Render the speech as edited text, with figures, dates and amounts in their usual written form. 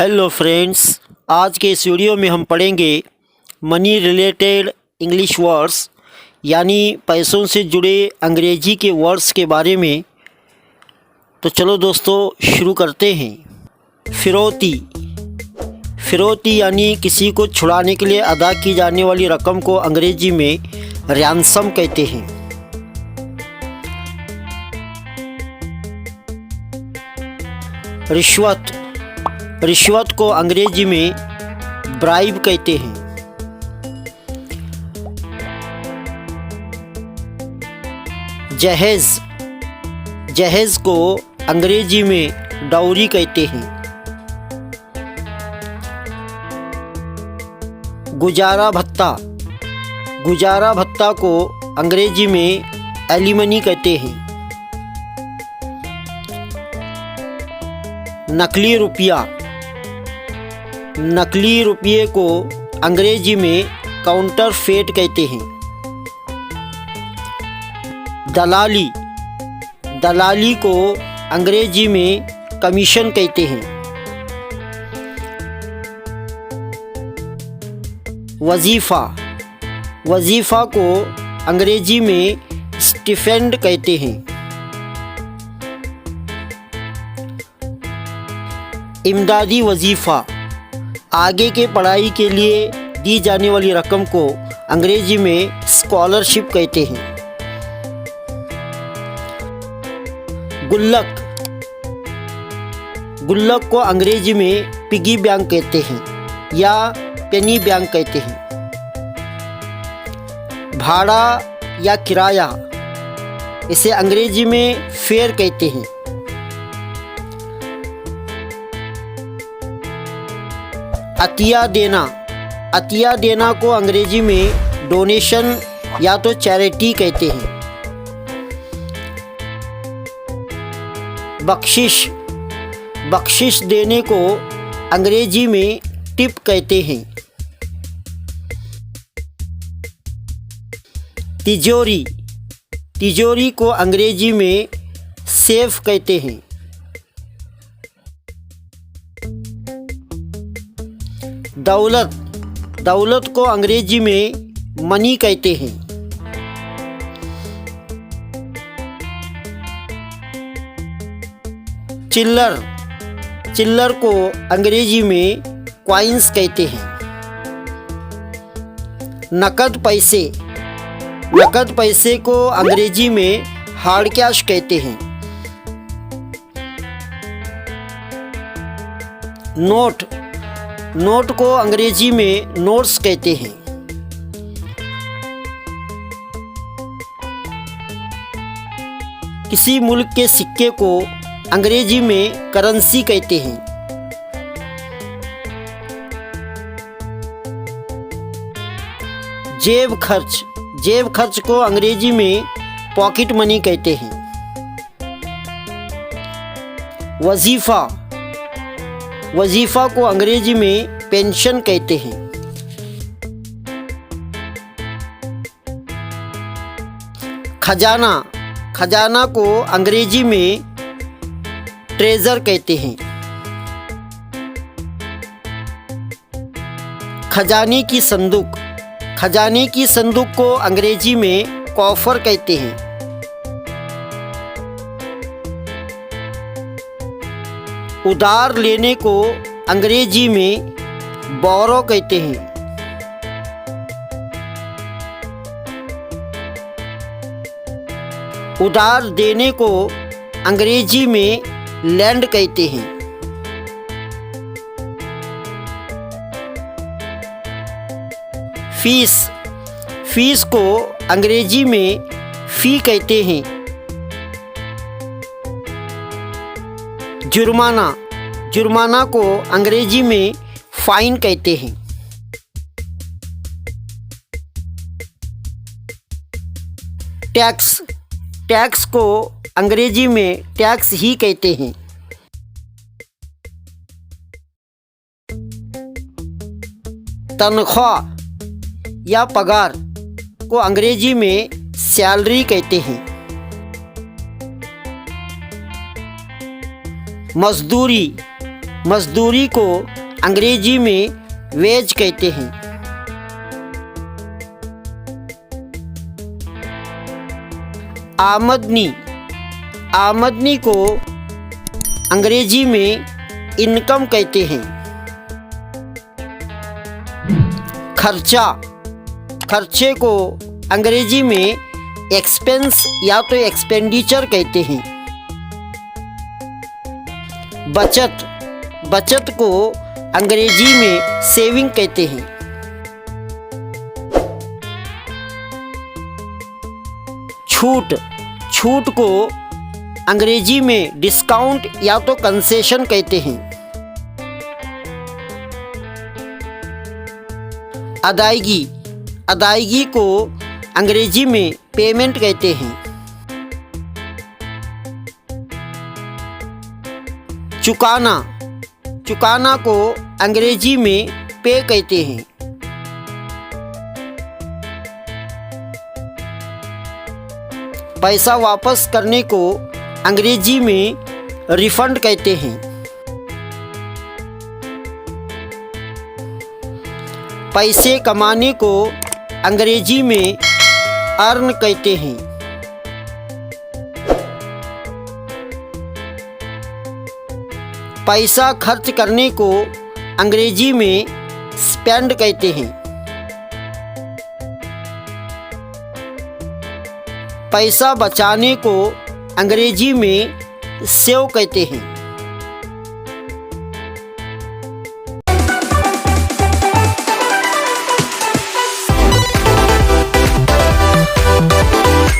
Hello friends, आज के इस वीडियो में हम पढ़ेंगे मनी रिलेटेड इंग्लिश वर्ड्स यानी पैसों से जुड़े अंग्रेजी के वर्ड्स के बारे में। तो चलो दोस्तों शुरू करते हैं। फिरौती। फिरौती यानी किसी को छुड़ाने के लिए अदा की जाने वाली रकम को अंग्रेजी में रैंसम कहते हैं। रिश्वत। रिश्वत को अंग्रेजी में ब्राइब कहते हैं। जहेज। जहेज को अंग्रेजी में डाउरी कहते हैं। गुजारा भत्ता। गुजारा भत्ता को अंग्रेजी में एलिमनी कहते हैं। नकली रुपया। नकली रुपये को अंग्रेजी में काउंटरफेट कहते हैं। दलाली। दलाली को अंग्रेजी में कमीशन कहते हैं। वजीफ़ा। वजीफ़ा को अंग्रेजी में स्टिफेंड कहते हैं। इमदादी वजीफ़ा आगे के पढ़ाई के लिए दी जाने वाली रकम को अंग्रेजी में स्कॉलरशिप कहते हैं। गुल्लक। गुल्लक को अंग्रेजी में पिगी बैंक कहते हैं या पेनी बैंक कहते हैं। भाड़ा या किराया, इसे अंग्रेजी में फेयर कहते हैं। अतिया देना। अतिया देना को अंग्रेजी में डोनेशन या तो चैरिटी कहते हैं। बख्शिश। बख्शिश देने को अंग्रेजी में टिप कहते हैं। तिजोरी। तिजोरी को अंग्रेजी में सेफ कहते हैं। दौलत। दौलत को अंग्रेजी में मनी कहते हैं। चिल्लर। चिल्लर को अंग्रेजी में कॉइन्स कहते हैं। नकद पैसे। नकद पैसे को अंग्रेजी में हार्ड कैश कहते हैं। नोट। नोट को अंग्रेजी में नोट्स कहते हैं। किसी मुल्क के सिक्के को अंग्रेजी में करेंसी कहते हैं। जेब खर्च। जेब खर्च को अंग्रेजी में पॉकेट मनी कहते हैं। वजीफ़ा। वजीफ़ा को अंग्रेजी में पेंशन कहते हैं। खजाना। खजाना को अंग्रेजी में ट्रेजर कहते हैं। खजाने की संदूक। खजाने की संदूक को अंग्रेजी में कॉफर कहते हैं। उधार लेने को अंग्रेजी में बोरो कहते हैं। उधार देने को अंग्रेजी में लैंड कहते हैं। फीस। फीस को अंग्रेजी में फ़ी कहते हैं। जुर्माना। जुर्माना को अंग्रेजी में फाइन कहते हैं। टैक्स। टैक्स को अंग्रेजी में टैक्स ही कहते हैं। तनख्वाह या पगार को अंग्रेजी में सैलरी कहते हैं। मजदूरी मजदूरी को अंग्रेजी में वेज कहते हैं। आमदनी, आमदनी को अंग्रेजी में इनकम कहते हैं। खर्चा, खर्चे को अंग्रेजी में एक्सपेंस या तो एक्सपेंडिचर कहते हैं। बचत, बचत को अंग्रेजी में सेविंग कहते हैं। छूट, छूट को अंग्रेजी में डिस्काउंट या तो कंसेशन कहते हैं। अदायगी, अदायगी को अंग्रेजी में पेमेंट कहते हैं। चुकाना, चुकाना को अंग्रेजी में पे कहते हैं। पैसा वापस करने को अंग्रेजी में रिफंड कहते हैं। पैसे कमाने को अंग्रेजी में अर्न कहते हैं। पैसा खर्च करने को अंग्रेजी में स्पेंड कहते हैं। पैसा बचाने को अंग्रेजी में सेव कहते हैं।